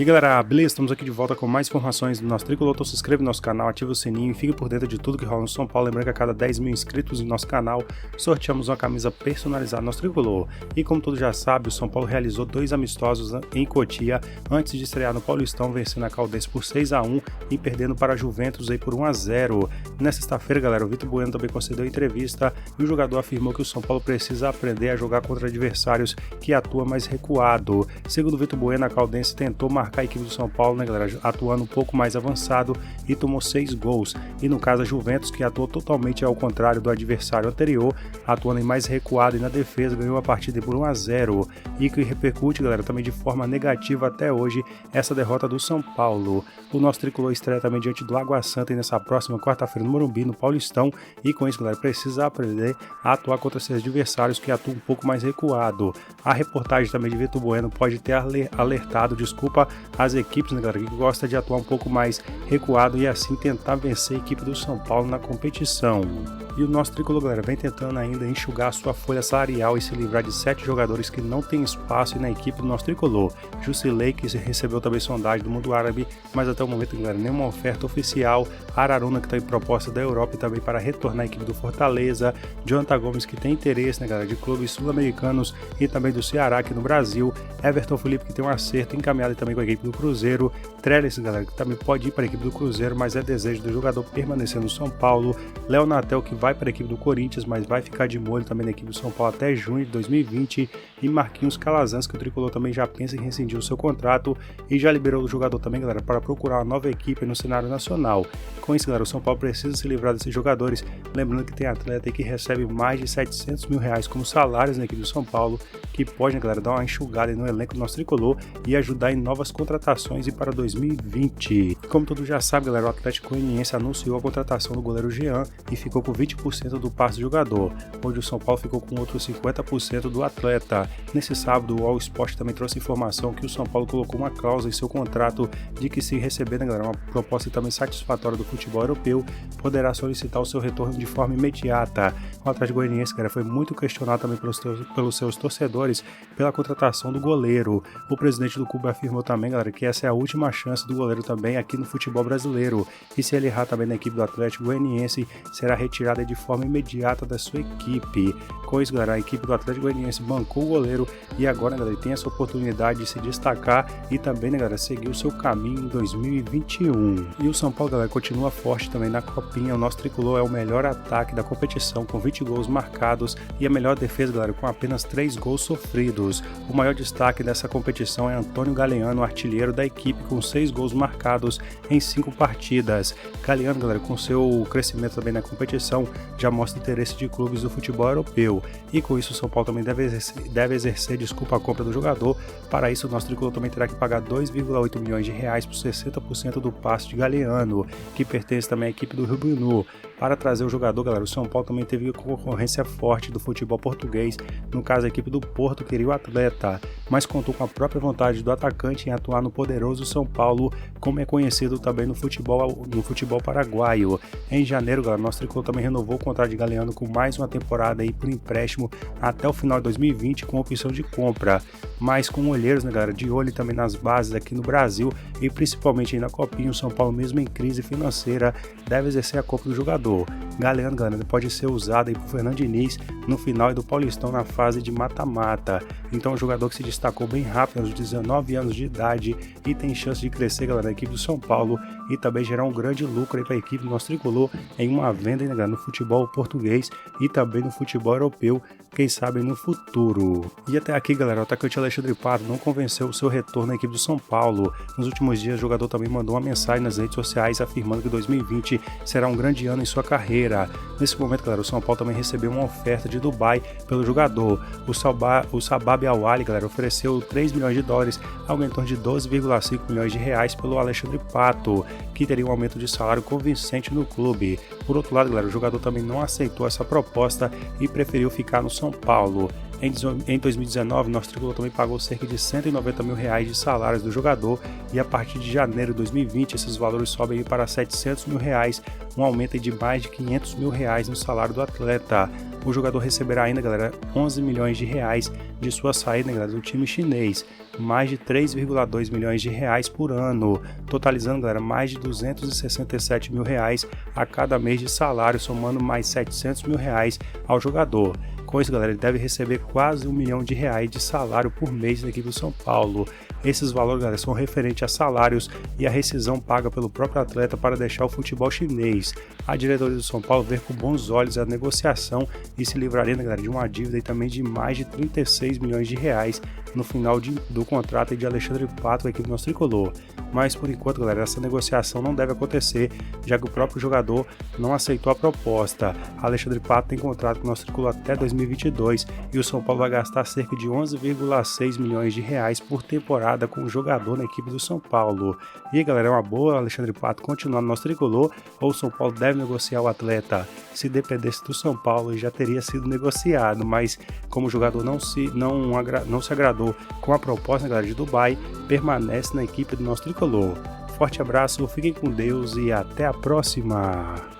E galera, beleza? Estamos aqui de volta com mais informações do nosso tricolor. Então se inscreve no nosso canal, ativa o sininho e fique por dentro de tudo que rola no São Paulo. Lembrando que a cada 10 mil inscritos no nosso canal, sorteamos uma camisa personalizada no nosso tricolor. E como todos já sabem, o São Paulo realizou 2 amistosos em Cotia antes de estrear no Paulistão, vencendo a Caldense por 6-1 e perdendo para a Juventus aí por 1-0. Nesta sexta-feira, galera, o Vitor Bueno também concedeu entrevista e o jogador afirmou que o São Paulo precisa aprender a jogar contra adversários que atuam mais recuado. Segundo o Vitor Bueno, a Caldense tentou marcar a equipe do São Paulo, né, galera, atuando um pouco mais avançado e tomou 6 gols. E no caso a Juventus, que atuou totalmente ao contrário do adversário anterior, atuando em mais recuado e na defesa, ganhou a partida por 1-0. E que repercute, galera, também de forma negativa até hoje essa derrota do São Paulo. O nosso tricolor estreia também diante do Água Santa e nessa próxima quarta-feira no Morumbi, no Paulistão, e com isso, galera, precisa aprender a atuar contra esses adversários que atuam um pouco mais recuado. A reportagem também de Vitor Bueno pode ter alertado, as equipes, né, galera, que gosta de atuar um pouco mais recuado e assim tentar vencer a equipe do São Paulo na competição. E o nosso tricolor, galera, vem tentando ainda enxugar a sua folha salarial e se livrar de 7 jogadores que não têm espaço na equipe do nosso tricolor. Jusilei, que recebeu também sondagem do mundo árabe, mas até o momento, galera, nenhuma oferta oficial. Araruna, que está em proposta da Europa e também para retornar à equipe do Fortaleza. Jonathan Gomes, que tem interesse, né, galera, de clubes sul-americanos e também do Ceará aqui no Brasil. Everton Felipe, que tem um acerto encaminhado também com a equipe do Cruzeiro. Trellis, galera, que também pode ir para a equipe do Cruzeiro, mas é desejo do jogador permanecer no São Paulo. Léo Natel, que vai para a equipe do Corinthians, mas vai ficar de molho também na equipe do São Paulo até junho de 2020. E Marquinhos Calazans, que o tricolor também já pensa em rescindir o seu contrato e já liberou o jogador também, galera, para procurar uma nova equipe no cenário nacional. Com isso, galera, o São Paulo precisa se livrar desses jogadores, lembrando que tem atleta que recebe mais de 700 mil reais como salários na equipe do São Paulo, que pode, né, galera, dar uma enxugada no elenco do nosso tricolor e ajudar em novas contratações e para 2020. Como todos já sabem, galera, o Atlético Goianiense anunciou a contratação do goleiro Jean e ficou com 20% do passe do jogador. Hoje o São Paulo ficou com outros 50% do atleta. Nesse sábado, o All Sport também trouxe informação que o São Paulo colocou uma cláusula em seu contrato de que, se receber, né, galera, uma proposta também satisfatória do futebol europeu, poderá solicitar o seu retorno de forma imediata. O Atlético Goianiense, galera, foi muito questionado também pelos seus torcedores pela contratação do goleiro. O presidente do clube afirmou também, galera, que essa é a última chance do goleiro também aqui no futebol brasileiro. E se ele errar também na equipe do Atlético Goianiense, será retirada de forma imediata da sua equipe. Com isso, galera, a equipe do Atlético Goianiense bancou o goleiro e agora, galera, ele tem essa oportunidade de se destacar e também, né, galera, seguir o seu caminho em 2021. E o São Paulo, galera, continua forte também na Copinha. O nosso tricolor é o melhor ataque da competição, com 20 gols marcados, e a melhor defesa, galera, com apenas 3 gols sofridos. O maior destaque dessa competição é Antônio Galeano, artilheiro da equipe, com 6 gols marcados em 5 partidas. Galeano, galera, com seu crescimento também na competição, já mostra interesse de clubes do futebol europeu. E com isso o São Paulo também deve exercer a compra do jogador. Para isso, o nosso tricolor também terá que pagar 2,8 milhões de reais por 60% do passe de Galeano, que pertence também à equipe do Rio Bueno. Para trazer o jogador, galera, o São Paulo também teve concorrência forte do futebol português, no caso a equipe do Porto queria o atleta, mas contou com a própria vontade do atacante em atuar no poderoso São Paulo, como é conhecido também no futebol paraguaio. Em janeiro, galera, nosso tricolor também renovou o contrato de Galeano com mais uma temporada aí por empréstimo até o final de 2020 com opção de compra, mas com olheiros, né, galera, de olho também nas bases aqui no Brasil e principalmente aí na Copinha. O São Paulo, mesmo em crise financeira, deve exercer a compra do jogador. Galeano, galera, pode ser usado aí por Fernando Diniz no final do Paulistão na fase de mata-mata. Então é um jogador que se destacou bem rápido aos 19 anos de idade e tem chance de crescer, galera, na equipe do São Paulo e também gerar um grande lucro aí para a equipe do nosso tricolor em uma venda, né, galera, no futebol português e também no futebol europeu, quem sabe no futuro. E até aqui, galera, o atacante Alexandre Pato não convenceu o seu retorno à equipe do São Paulo. Nos últimos dias, o jogador também mandou uma mensagem nas redes sociais afirmando que 2020 será um grande ano em sua carreira. Nesse momento, galera, o São Paulo também recebeu uma oferta de Dubai pelo jogador. O Sabab Al-Ahly, galera, ofereceu 3 milhões de dólares, algo em torno de 12,5 milhões de reais pelo Alexandre Pato, que teria um aumento de salário convincente no clube. Por outro lado, galera, o jogador também não aceitou essa proposta e preferiu ficar no São Paulo. Em 2019, nosso tricolor também pagou cerca de 190 mil reais de salários do jogador e a partir de janeiro de 2020 esses valores sobem para 700 mil reais, um aumento de mais de 500 mil reais no salário do atleta. O jogador receberá ainda, galera, 11 milhões de reais de sua saída, galera, do time chinês, mais de 3,2 milhões de reais por ano, totalizando, galera, mais de 267 mil reais a cada mês de salário, somando mais 700 mil reais ao jogador. Com isso, galera, ele deve receber quase R$1 milhão de salário por mês da equipe do São Paulo. Esses valores, galera, são referentes a salários e a rescisão paga pelo próprio atleta para deixar o futebol chinês. A diretoria do São Paulo vê com bons olhos a negociação e se livraria, galera, de uma dívida e também de mais de 36 milhões de reais no final do contrato de Alexandre Pato com a equipe do nosso tricolor. Mas por enquanto, galera, essa negociação não deve acontecer, já que o próprio jogador não aceitou a proposta. Alexandre Pato tem contrato com o nosso tricolor até 2022 e o São Paulo vai gastar cerca de 11,6 milhões de reais por temporada com o jogador na equipe do São Paulo. E aí, galera, é uma boa Alexandre Pato continuar no nosso tricolor ou o São Paulo deve negociar o atleta? Se dependesse do São Paulo, já teria sido negociado, mas como o jogador não se agradou com a proposta, galera, de Dubai, permanece na equipe do nosso tricolor. Forte abraço, fiquem com Deus e até a próxima!